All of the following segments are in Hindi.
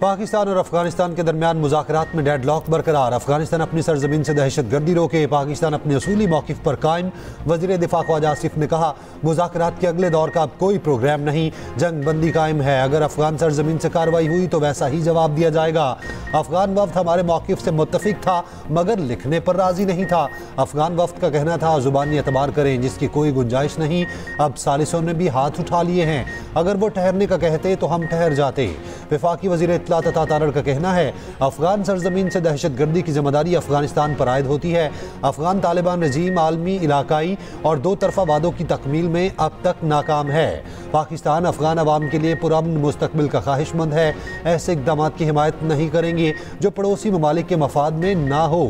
पाकिस्तान और अफगानिस्तान के दरमियान मुज़ाकरात में डेडलॉक बरकरार। अफगानिस्तान अपनी सरजमीन से दहशतगर्दी रोके, पाकिस्तान अपने असूली मौक़िफ़ पर कायम। वज़ीर दिफ़ा ख्वाजा आसिफ ने कहा, मुज़ाकरात के अगले दौर का अब कोई प्रोग्राम नहीं, जंग बंदी कायम है। अगर अफगान सरजमीन से कार्रवाई हुई तो वैसा ही जवाब दिया जाएगा। अफगान वफ्द हमारे मौक़िफ़ से मुत्तफ़िक था मगर लिखने पर राज़ी नहीं था। अफगान वफ्द का कहना था ज़ुबानी एतबार करें, जिसकी कोई गुंजाइश नहीं। अब सालिसों ने भी हाथ उठा लिए हैं। अगर वो ठहरने का कहते तो हम ठहर जाते। वफाकी वज़ीर इत्तला तथा तारड़ का कहना है, अफगान सरजमीन से दहशतगर्दी की जिम्मेदारी अफगानिस्तान पर आयद होती है। अफगान तालिबान रजीम आलमी, इलाकाई और दो तरफा वादों की तकमील में अब तक नाकाम है। पाकिस्तान अफगान अवाम के लिए पुरअमन मुस्तकबिल का ख्वाहिशमंद है। ऐसे इक़दाम की हिमायत नहीं करेंगे जो पड़ोसी ममालिक के मफाद में ना हो।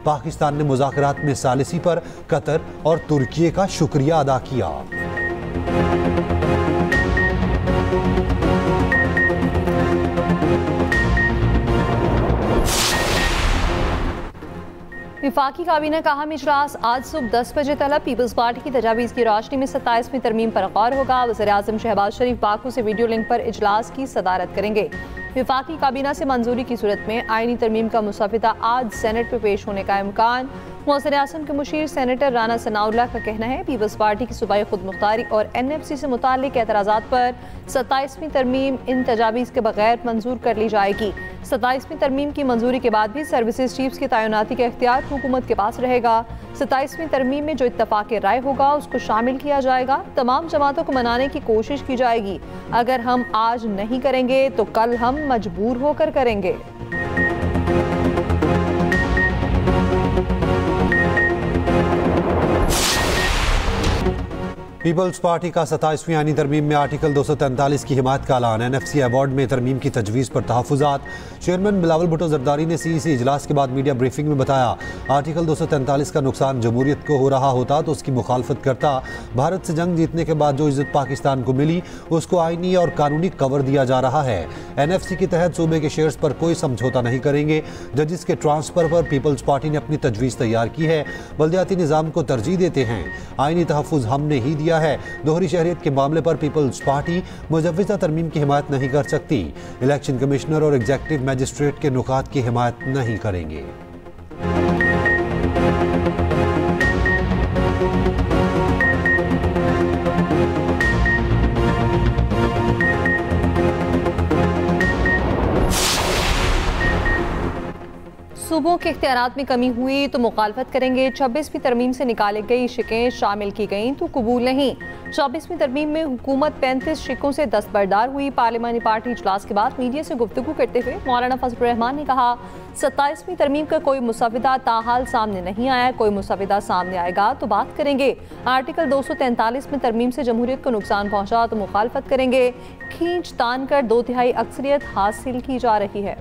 पाकिस्तान ने मुज़ाकरात में सालिसी पर कतर और तुर्की का शुक्रिया अदा किया। वफाकी काबीना का अहम इजलास आज सुबह 10 बजे तलब। पीपल्स पार्टी की तजावीज़ की रोशनी में 27वीं तरमीम पर गौर होगा। वज़ीर आज़म शहबाज शरीफ बाकू से वीडियो लिंक पर इजलास की सदारत करेंगे। वफाकी काबीना से मंजूरी की सूरत में आईनी तरमीम का मुसविदा आज सेनेट में पेश होने का इम्कान। वज़ीर आज़म के मुशीर सेनेटर राना सनाउल्लाह का कहना है, पीपल्स पार्टी की सूबाई खुद मुख्तारी और NFC से मुताल्लिक एतराज़ात पर 27वीं तरमीम इन तजावीज़ के बगैर मंजूर कर ली जाएगी। 27वीं तरमीम की मंजूरी के बाद भी सर्विसेज चीफ्स की तैनाती का इख्तियार हुकूमत के पास रहेगा। 27वीं तरमीम में जो इत्तफाक राय होगा उसको शामिल किया जाएगा। तमाम जमातों को मनाने की कोशिश की जाएगी। अगर हम आज नहीं करेंगे तो कल हम मजबूर होकर करेंगे। पीपल्स पार्टी का 27वीं आईनी तरमीम में आर्टिकल 243 की हिमायत का ऐलान। NFC अवार्ड में तरमीम की तजवीज़ पर तहफ़्फ़ुज़ात। चेयरमैन बिलावल भुट्टो ज़रदारी ने CEC इजलास के बाद मीडिया ब्रीफिंग में बताया, आर्टिकल 243 का नुकसान जमहूरियत को हो रहा होता तो उसकी मुखालफत करता। भारत से जंग जीतने के बाद जो इज़्ज़त पाकिस्तान को मिली उसको आईनी और कानूनी कवर दिया जा रहा है। NFC के तहत सूबे के शेयर्स पर कोई समझौता नहीं करेंगे। जजिस के ट्रांसफ़र पर पीपल्स पार्टी ने अपनी तजवीज़ तैयार की है। बल्दियाती निज़ाम को तरजीह देते हैं, आईनी तहफ़्फ़ुज़ हमने ही दिया है। दोहरी शहरियत के मामले पर पीपल्स पार्टी मुजव्वज़ा तरमीम की हिमायत नहीं कर सकती। इलेक्शन कमिश्नर और एग्जीक्यूटिव मजिस्ट्रेट के नुकात की हिमायत नहीं करेंगे। सूबों के इख्तियारात में कमी हुई तो मुखालफत करेंगे। 26वीं तरमीम से निकाली गई शिकें शामिल की गईं तो कबूल नहीं। 24वीं तरमीम में हुकूमत 35 शिकों से दस्तबरदार हुई। पार्लिमानी पार्टी इजलास के बाद मीडिया से गुफ्तगू करते हुए मौलाना फजलुर रहमान ने कहा, 27वीं तरमीम का कोई मुसविदा ताहाल सामने नहीं आया। कोई मुसविदा सामने आएगा तो बात करेंगे। आर्टिकल 243 में तरमीम से जमहूरियत को नुकसान पहुंचा तो मुखालफत करेंगे। खींच तान कर 2/3 अक्सरियत हासिल की जा रही है।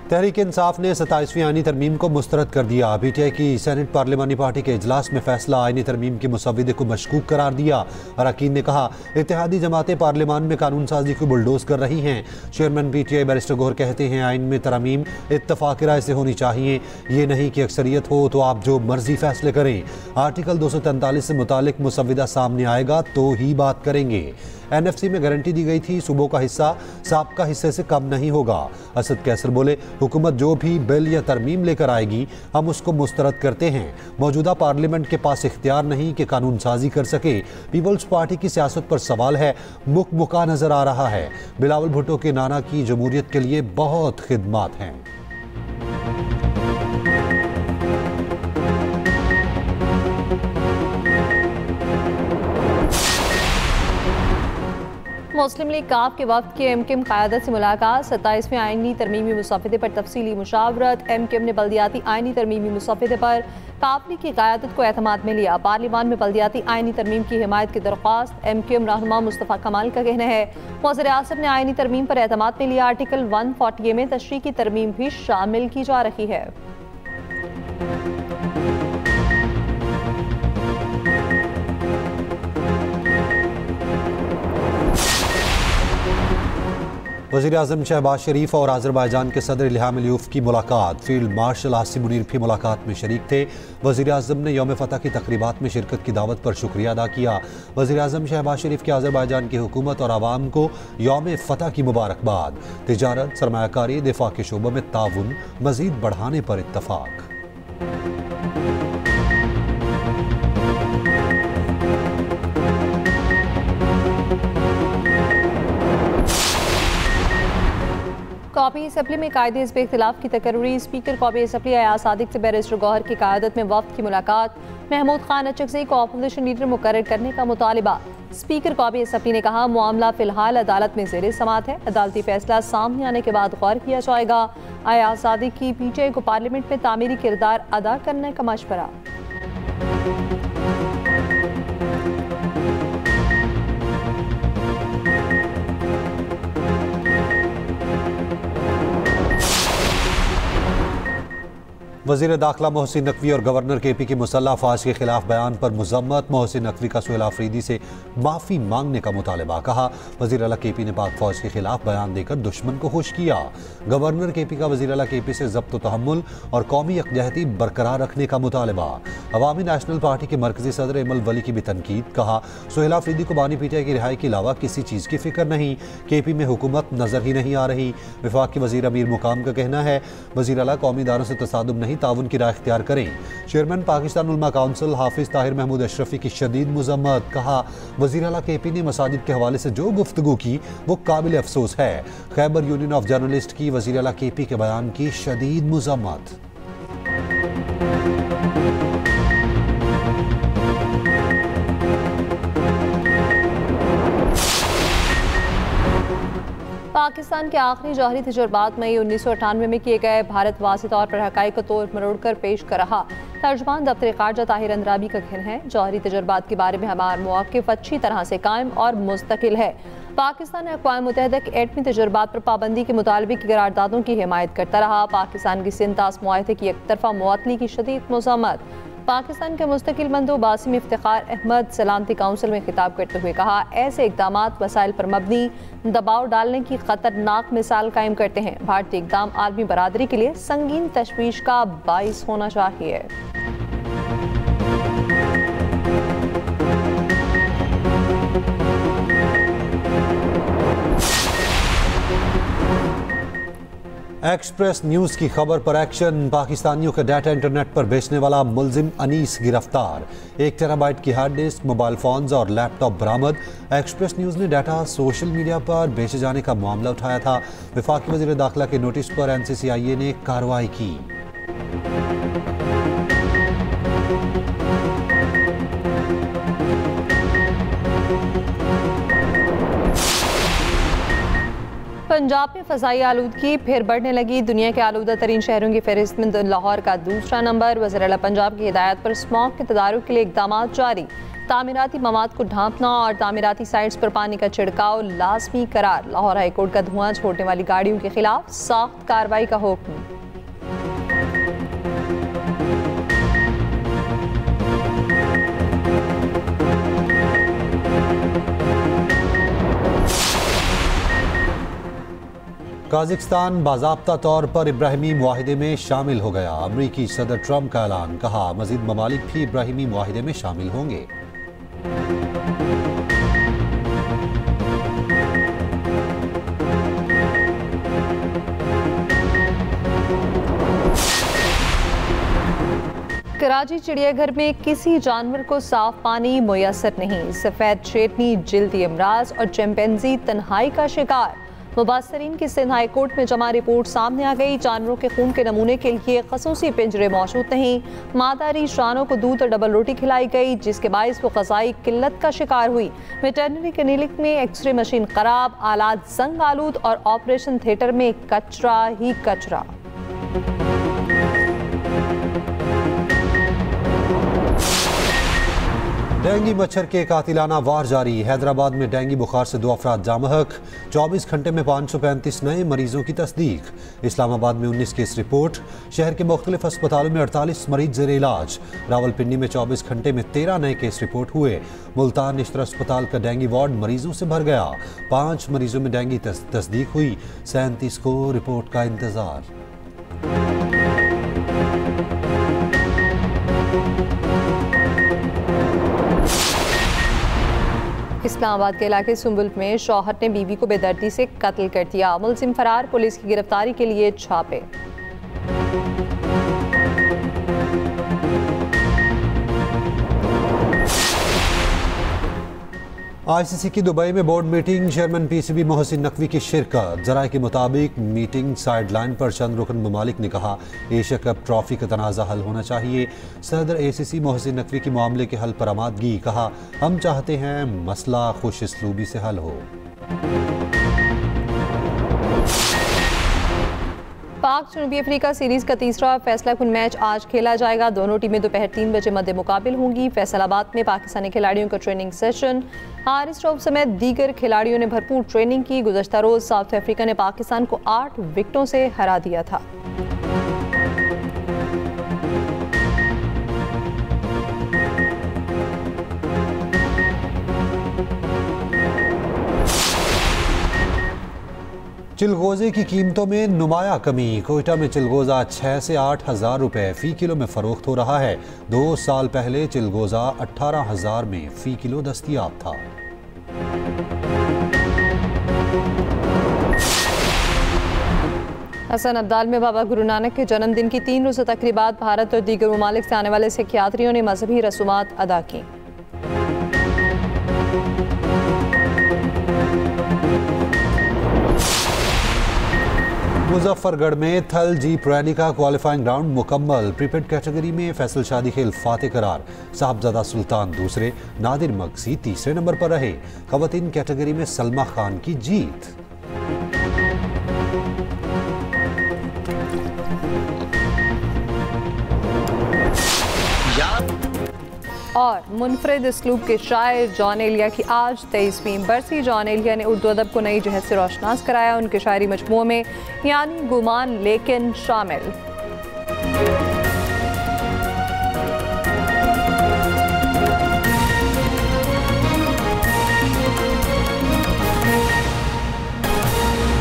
तहरीक इंसाफ ने 27वीं आईनी तरमीम को मुस्तरद कर दिया। PTI की सेनेट पार्लिमानी पार्टी के इजलास में फैसला आईनी तरमीम के मुसविदे को मशकूक करार दिया। अरकान ने कहा, इत्तेहादी जमातें पार्लिमान में कानून साजी को बुलडोज कर रही हैं। चेयरमैन PTI बैरिस्टर गौहर कहते हैं, आइन में तरमीम इत्तफाक राय से होनी चाहिए, ये नहीं कि अक्सरियत हो तो आप जो मर्जी फैसले करें। आर्टिकल 243 से मुतालिक मुसविदा सामने आएगा तो ही बात करेंगे। NFC में गारंटी दी गई थी, सूबों का हिस्सा साबका हिस्से से कम नहीं होगा। असद कैसर बोले, हुकूमत जो भी बिल या तरमीम लेकर आएगी हम उसको मुस्तरद करते हैं। मौजूदा पार्लियामेंट के पास इख्तियार नहीं कि कानून साजी कर सके। पीपल्स पार्टी की सियासत पर सवाल है, मुक मुका नजर आ रहा है। बिलावल भुट्टो के नाना की जमहूरियत के लिए बहुत खिदमात हैं। मुस्लिम लीग काफ के वक्त की MKM क़यादत से मुलाकात। 27वें आईनी तरमीमी मुसविदे पर तफसीली मुशावरत। MKM ने बल्दियाती आईनी तरमीमी मुसविदे पर काफ लीग की क़यादत को एतमाद में लिया। पार्लिमान में बल्दियाती आईनी तरमीम की हिमायत की दरख्वास्त। MKM रहनुमा मुस्तफ़ा कमाल का कहना है, वज़ीर आज़म ने आईनी तरमीम पर एतमाद में लिया। आर्टिकल 140 में तशरीह की तरमीम भी शामिल की जा रही है। वज़ीर-ए-आज़म शहबाज शरीफ और आज़रबाईजान के सदर इल्हाम अलीयव की मुलाकात। फील्ड मार्शल आसिम मुनीर भी मुलाकात में शरीक थे। वज़ीर-ए-आज़म ने यौम फतह की तकरीबात में शिरकत की दावत पर शुक्रिया अदा किया। वज़ीर-ए-आज़म शहबाज शरीफ की आज़रबाईजान की हुकूमत और आवाम को यौम फतह की मुबारकबाद। तिजारत, सरमायाकारी, दिफा के शोबों में ताउन मज़ीद बढ़ाने पर इत्तफाक। कौमी असम्बली में कायदे हिज़्ब इख्तिलाफ की तकर्री। स्पीकर कौमी असम्बली अयाज सादिक से बैरिस्टर गौहर की क़यादत में वफ़द की मुलाकात। महमूद खान अचकज़ई को अपोजिशन लीडर मुकर्रर करने का मुतालिबा। स्पीकर कौमी असम्बली ने कहा, मामला फ़िलहाल अदालत में ज़ेर समाअत है, अदालती फैसला सामने आने के बाद गौर किया जाएगा। अयाज सादिक की PTI को पार्लियामेंट में तामीरी किरदार अदा करने का मशवरा। वज़ीर दाखिला मोहसिन नकवी और गवर्नर KP की मुसल्लह अफवाज के खिलाफ बयान पर मुज़म्मत। मोहसिन नकवी का सुहेल आफरीदी से माफ़ी मांगने का मुतालबा। कहा, वज़ीर आला KP ने पाक फौज के खिलाफ बयान देकर दुश्मन को खुश किया। गवर्नर KP का वज़ीर आला KP से ज़ब्त व तहम्मुल और कौमी यकजहती बरकरार रखने का मुतालबा। अवामी नेशनल पार्टी के मरकजी सदर एमल वली की भी तनकीद। कहा, सुहेल आफरीदी को बानी PTI की रिहाई के अलावा किसी चीज़ की फिक्र नहीं। KP में हुकूमत नजर ही नहीं आ रही। वफाक के वज़ीर अमीर मुकाम का कहना है, वज़ीर आला कौमी इदारों से तसादुम नहीं, ताउन की राह इख्तियार करें। चेयरमैन पाकिस्तान उलमा काउंसिल हाफिज ताहिर महमूद अशरफी की शदीद मुज़म्मत। कहा, वज़ीर आला KP ने मसाजिद के हवाले से जो गुफ्तगू की वो काबिल अफसोस है। खैबर यूनियन ऑफ जर्नलिस्ट की वज़ीर आला KP के बयान की शदीद मुज़म्मत। पाकिस्तान के आखिरी जौहरी तजुर्बात मई 1998 में किए गए भारत वासी तौर पर हक़ाइक़ को तोड़ मरोड़ कर पेश कर रहा तर्जुमान दफ्तर ख़ारजा ताहिर अंद्राबी का कहना है, जौहरी तजुर्बात के बारे में हमारा मौक़िफ़ अच्छी तरह से कायम और मुस्तकिल है। पाकिस्तान अक़वाम मुत्तहिदा के एटमी तजुर्बात पर पाबंदी के मुतालबे की करारदादों की हिमायत करता रहा। पाकिस्तान की सिंतास मुआहदे की एक तरफा मुअत्तली की शदीद मज़म्मत। पाकिस्तान के मुस्तकिल मंदूब बासिम इफ्तिखार अहमद सलामती काउंसिल में खिताब करते हुए कहा, ऐसे इक़दामात वसाइल पर मबनी दबाव डालने की खतरनाक मिसाल कायम करते हैं। भारतीय इक़दाम आलमी बरादरी के लिए संगीन तशवीश का बाइस होना चाहिए। एक्सप्रेस न्यूज़ की खबर पर एक्शन। पाकिस्तानियों का डाटा इंटरनेट पर बेचने वाला मुलजिम अनीस गिरफ्तार। 1 टेराबाइट की हार्ड डिस्क, मोबाइल फोन्स और लैपटॉप बरामद। एक्सप्रेस न्यूज़ ने डाटा सोशल मीडिया पर बेचे जाने का मामला उठाया था। वफाकी वज़ीर दाखिला के नोटिस पर NCCIA ने कार्रवाई की। पंजाब में फ़ज़ाई आलूदगी फिर बढ़ने लगी। दुनिया के आलूदा तरीन शहरों की फहरिस्त में लाहौर का दूसरा नंबर। वज़ीर आला पंजाब की हिदायत पर स्मॉग के तदारुक के लिए इक़दाम जारी। तामीराती मवाद को ढांपना और तामीराती साइट्स पर पानी का छिड़काव लाजमी करार। लाहौर हाई कोर्ट का धुआं छोड़ने वाली गाड़ियों के खिलाफ सख्त कार्रवाई का हुक्म। काज़िकिस्तान बाज़ाब्ता तौर पर इब्राहिमी मुआहिदे में शामिल हो गया। अमरीकी सदर ट्रंप का ऐलान। कहा, मज़ीद ममालिक भी इब्राहिमी मुआहिदे में शामिल होंगे। कराची चिड़ियाघर में किसी जानवर को साफ पानी मुयसर नहीं। सफ़ेद शेरनी जिल्दी अमराज और चिंपैंजी तन्हाई का शिकार। मुबासरीन की सिंध हाई कोर्ट में जमा रिपोर्ट सामने आ गई। जानवरों के खून के नमूने के लिए खसूसी पिंजरे मौजूद नहीं। मादारी श्वानों को दूध और डबल रोटी खिलाई गई, जिसके बायस वो ग़ज़ाई किल्लत का शिकार हुई। वेटरनरी क्लिनिक में एक्सरे मशीन खराब, आलात जंग आलूद और ऑपरेशन थिएटर में कचरा ही कचरा। डेंगू मच्छर के कातिलाना वार जारी। हैदराबाद में डेंगू बुखार से 2 अफराद जामहक। 24 घंटे में 535 नए मरीजों की तस्दीक। इस्लामाबाद में 19 केस रिपोर्ट। शहर के मुख्तलिफ अस्पतालों में 48 मरीज जेर इलाज। रावलपिंडी में 24 घंटे में 13 नए केस रिपोर्ट हुए। मुल्तान निश्तर अस्पताल का डेंगू वार्ड मरीजों से भर गया। 5 मरीजों में डेंगू तस्दीक हुई। 37 को रिपोर्ट का इंतजार। इस्लामाबाद के इलाके सुंबुल में शौहर ने बीवी को बेदर्दी से कत्ल कर दिया। मुलजिम फरार, पुलिस की गिरफ्तारी के लिए छापे। ICC की दुबई में board meeting. Chairman PCB Mohsin Naqvi की शिरकत। जराये के मुताबिक मीटिंग साइडलाइन पर चंद रुकन ममालिक ने कहा एशिया कप ट्रॉफी का तनाज़ा हल होना चाहिए। सदर ACC मोहसिन नकवी की मामले के हल पर आमादगी। कहा हम चाहते हैं मसला खुश इसलूबी से हल हो। पाक जनूबी अफ्रीका सीरीज का तीसरा फैसला कुन मैच आज खेला जाएगा। दोनों टीमें दोपहर 3 बजे मद्दे मुकाबिल होंगी। फैसलाबाद में पाकिस्तानी खिलाड़ियों का ट्रेनिंग सेशन। हारिस रऊफ समेत दीगर खिलाड़ियों ने भरपूर ट्रेनिंग की। गुज़श्ता रोज साउथ अफ्रीका ने पाकिस्तान को 8 विकेटों से हरा दिया था। चिलगोज़े की कीमतों में नुमाया कमी। कोयटा में चिलगोज़ा 6 से 8 हज़ार रुपये फ़ी किलो में फ़रोख्त हो रहा है। 2 साल पहले चिलगोज़ा 18,000 में फ़ी किलो दस्तयाब था। हसन अब्दाल में बाबा गुरु नानक के जन्मदिन की 3 रोज़ा तकरीबात। भारत और दीगर ममालिक से आने वाले सिख यात्रियों ने मजहबी रसूमात अदा की। मुजफ्फरगढ़ में थल जीप रैली का क्वालिफाइंग राउंड मुकम्मल। प्रीपेड कैटेगरी में फैसल शादी खेल फाते करार। साहबजादा सुल्तान दूसरे, नादिर मगसी तीसरे नंबर पर रहे। खवातीन कैटेगरी में सलमा खान की जीत। और मुनफरिद इसलूब के शायर जॉन एलिया की आज 23वीं बरसी। जॉन एलिया ने उर्दू अदब को नई जहत से रोशनास कराया। उनके शायरी मजमूओं में यानी गुमान लेकिन शामिल।